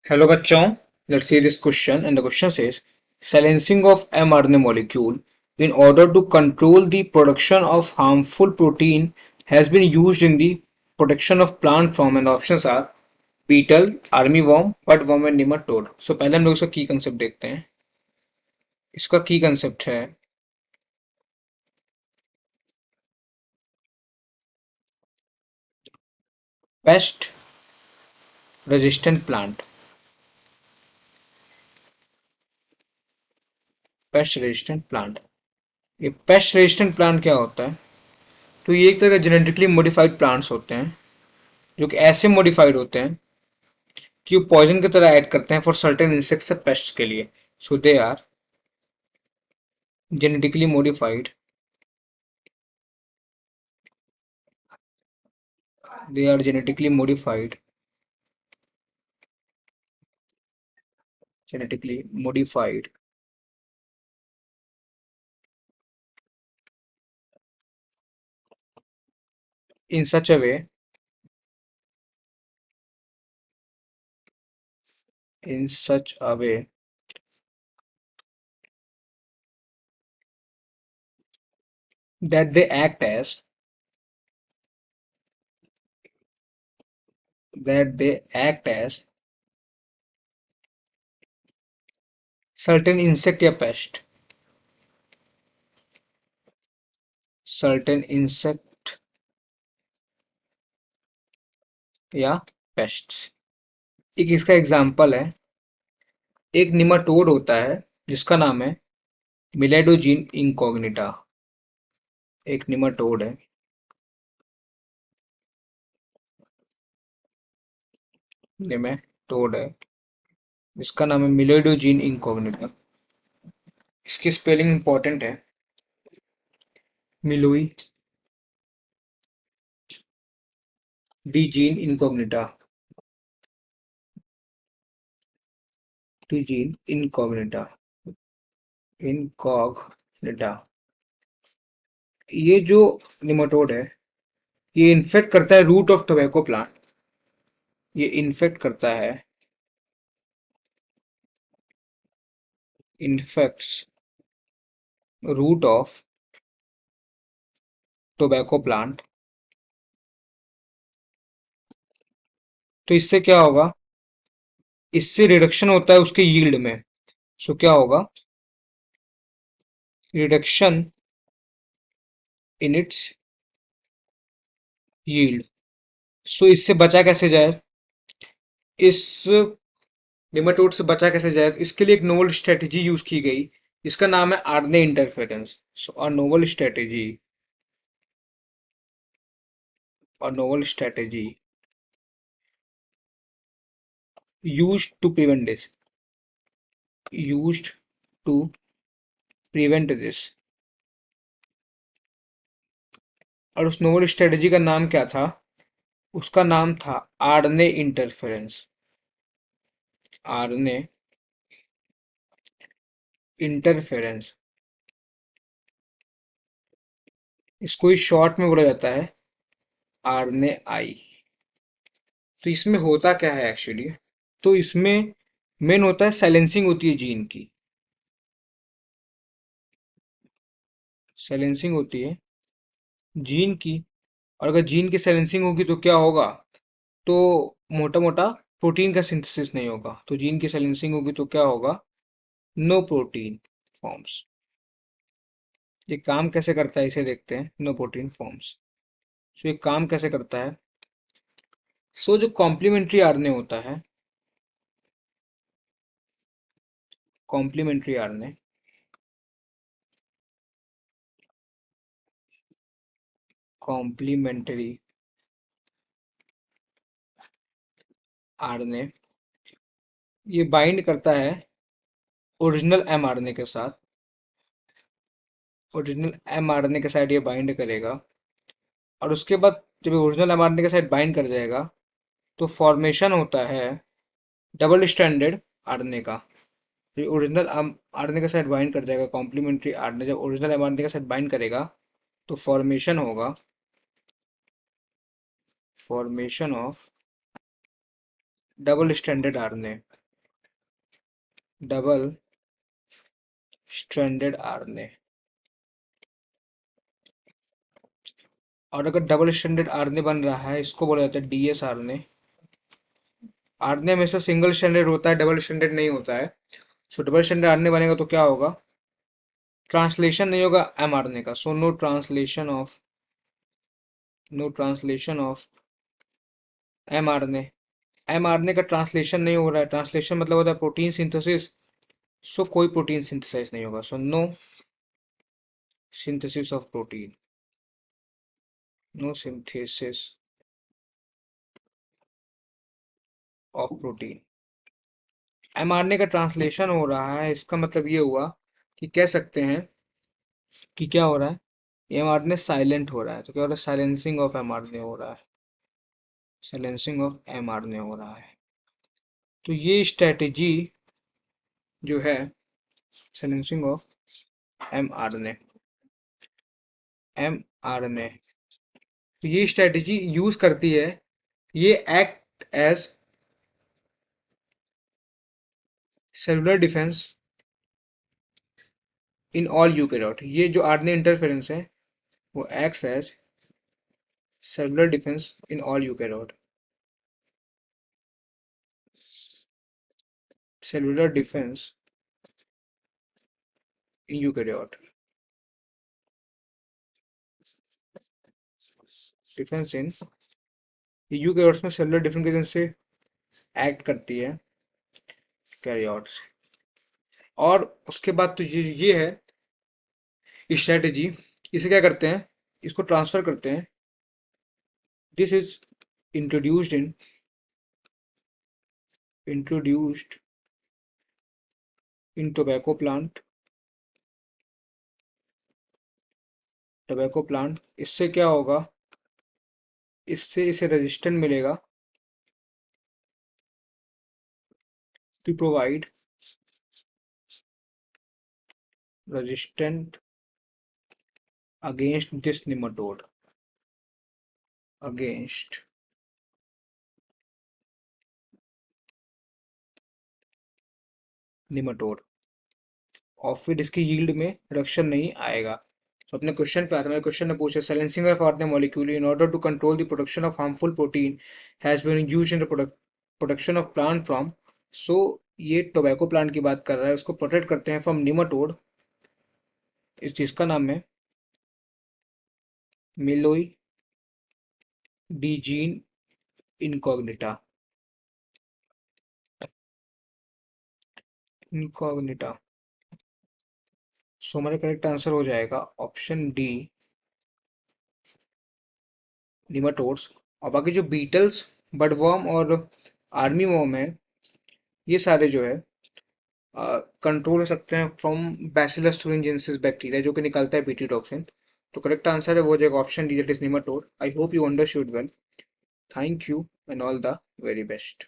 Hello बच्चों, let's see this question and the question says silencing of mRNA molecule in order to control the production of harmful protein has been used in the protection of plant from and the options are beetle, armyworm, butworm and nematode. So पहले हम लोग इसका की concept देखते हैं. इसका की concept है pest resistant plant. Pest resistant plant. ये पेस्ट रेजिस्टेंट प्लांट क्या होता है? तो ये एक तरह का जेनेटिकली मॉडिफाइड प्लांट्स होते हैं जो कि ऐसे मॉडिफाइड होते हैं कि वो पॉइजन की तरह ऐड करते हैं फॉर सर्टेन इंसेक्ट्स या पेस्ट्स के लिए. So they are genetically modified. They are genetically modified. Genetically modified in such a way in such a way that they act as that they act as certain insect या pest. Certain insect या pests. एक इसका example है. एक nematode होता है जिसका नाम है मिलेडोजीन इंकोग्निटा. एक निमाटोड है. निमेटोड है जिसका नाम है मिलेडोजीन इंकोग्निटा. इसकी स्पेलिंग इंपॉर्टेंट है. मिलोई डी जीन इनकॉग्निटा. डी जीन इनकॉग्निटा. इनकॉग्निटा. ये जो निमाटोड है ये इन्फेक्ट करता है रूट ऑफ टोबैको प्लांट. ये इन्फेक्ट करता है. Infects root of tobacco plant. तो इससे क्या होगा? इससे रिडक्शन होता है उसके यील्ड में. सो क्या होगा? Reduction in its yield. So इससे बचा कैसे जाए? इस निमेटोड से बचा कैसे जाए? इसके लिए एक नोवल स्ट्रेटेजी यूज की गई जिसका नाम है RNA interference. So a novel strategy used to prevent this. Used to prevent this. और उस नोवल स्ट्रेटेजी का नाम क्या था? उसका नाम था आरएनए इंटरफेरेंस. RNA interference. इसको ही शॉर्ट में बोला जाता है आरएनए आई. तो इसमें होता क्या है एक्चुअली? तो इसमें मेन होता है साइलेंसिंग होती है जीन की. साइलेंसिंग होती है जीन की. और अगर जीन की साइलेंसिंग होगी तो क्या होगा? तो मोटा मोटा प्रोटीन का सिंथेसिस नहीं होगा. तो जीन की साइलेंसिंग होगी तो क्या होगा? No protein forms. ये काम कैसे करता है इसे देखते हैं. No protein forms. सो ये काम कैसे करता है? सो जो कॉम्प्लीमेंट्री आरएनए होता है. Complementary RNA. कॉम्प्लीमेंट्री आरएनए ये बाइंड करता है ओरिजिनल एमआरएनए के साथ. ओरिजिनल एमआरएनए के साथ ये बाइंड करेगा. और उसके बाद जब ओरिजिनल एमआरएनए के साथ बाइंड कर जाएगा तो फॉर्मेशन होता है डबल स्ट्रैंडेड आरएनए का. ओरिजिनल आरएनए के साथ बाइंड कर जाएगा. कॉम्प्लीमेंट्री आरएनए जब ओरिजिनल एमआरएनए के साथ बाइंड करेगा तो फॉर्मेशन होगा. Formation of double stranded RNA. Double stranded RNA. और अगर डबल स्ट्रैंडेड आरएनए बन रहा है, इसको बोला जाता है डीएस आरएनए। आरएनए हमेशा सिंगल स्ट्रैंडेड होता है, डबल स्ट्रैंडेड नहीं होता है। सो डबल स्ट्रैंडेड आरएनए बनेगा तो क्या होगा, ट्रांसलेशन नहीं होगा एमआरएनए का। So no translation of mRNA. MRNA का ट्रांसलेशन नहीं हो रहा है। ट्रांसलेशन मतलब होता है प्रोटीन सिंथेसिस। सो कोई प्रोटीन सिंथेसाइज नहीं होगा। So no synthesis of protein. No synthesis of protein. MRNA का ट्रांसलेशन हो रहा है, इसका मतलब ये हुआ कि कह सकते हैं कि क्या हो रहा है, एमआरएनए साइलेंट हो रहा है। तो क्या हो रहा है, साइलेंसिंग ऑफ एमआरएनए हो रहा है। साइलेंसिंग ऑफ एमआरएनए हो रहा है। तो ये स्ट्रेटेजी जो है, साइलेंसिंग ऑफ एमआरएनए, एमआरएनए, तो ये स्ट्रेटेजी यूज करती है, ये act as cellular defence in all eukaryote. ये जो आरएनए इंटरफेरेंस है वो acts as cellular defence in all eukaryote. Cellular defence in eukaryote. Defence in eukaryotes में सेलुलर डिफेंस की वजह से एक्ट करती है कैरियोट्स। और उसके बाद तो ये है स्ट्रेटेजी। इसे क्या करते हैं, इसको ट्रांसफर करते हैं। This is introduced introduced in tobacco plant. Tobacco plant, इससे क्या होगा, इससे इसे रेजिस्टेंट मिलेगा to provide resistant against this nematode, against nematode. और फिर इसकी यील्ड में रिडक्शन नहीं आएगा। तो अपने क्वेश्चन पे आता है। मेरे क्वेश्चन ने पूछा, silencing of RNA molecule in order to control the production of harmful protein has been used in the production of plant from. So ये टोबैको प्लांट की बात कर रहा है, उसको प्रोटेक्ट करते हैं फ्रॉम निमाटोड। इस चीज का नाम है मिलोई डीजीन इनकॉग्निटा। इनकॉग्निटा। सो हमारा करेक्ट आंसर हो जाएगा ऑप्शन डी, निमाटोड्स। और बाकी जो बीटल्स, बडवर्म और आर्मी वर्म है, ये सारे जो है कंट्रोल हो सकते हैं फ्रॉम बैसिलस thuringiensis बैक्टीरिया, जो कि निकलता है बीटी टॉक्सिन। तो करेक्ट आंसर है वो हो जाएगा option D, that is nematode. I hope you understood well. Thank you and all the very best.